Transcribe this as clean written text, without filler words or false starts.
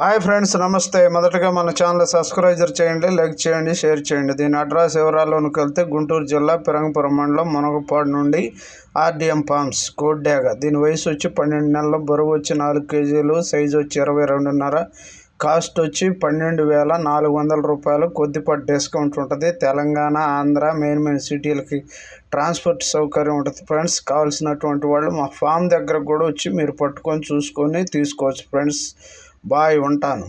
Hi friends, నమస్తే. మొదటగా మన ఛానల్ సబ్స్క్రైబ్ చేయండి, లైక్ చేయండి, షేర్ చేయండి. దీని అడ్రస్ వివరాల్లోకి వెళ్తే గుంటూరు జిల్లా పిరంగపురం మండలం మునగపాడు నుండి ఆర్డిఎం ఫార్మ్స్ కోడ్డాగ. దీని వయసు వచ్చి 12 నెలలు, బరువు వచ్చి 4 కేజీలు, సైజు వచ్చి 22.5, కాస్ట్ వచ్చి 12,400 రూపాయలు. కొద్దిపాటి డిస్కౌంట్ ఉంటుంది. తెలంగాణ, ఆంధ్ర మెయిన్ సిటీలకి ట్రాన్స్పోర్ట్ సౌకర్యం ఉంటుంది ఫ్రెండ్స్. కావాల్సినటువంటి వాళ్ళు మా ఫామ్ దగ్గర కూడా వచ్చి మీరు పట్టుకొని చూసుకొని తీసుకోవచ్చు ఫ్రెండ్స్. బాయ్, ఉంటాను.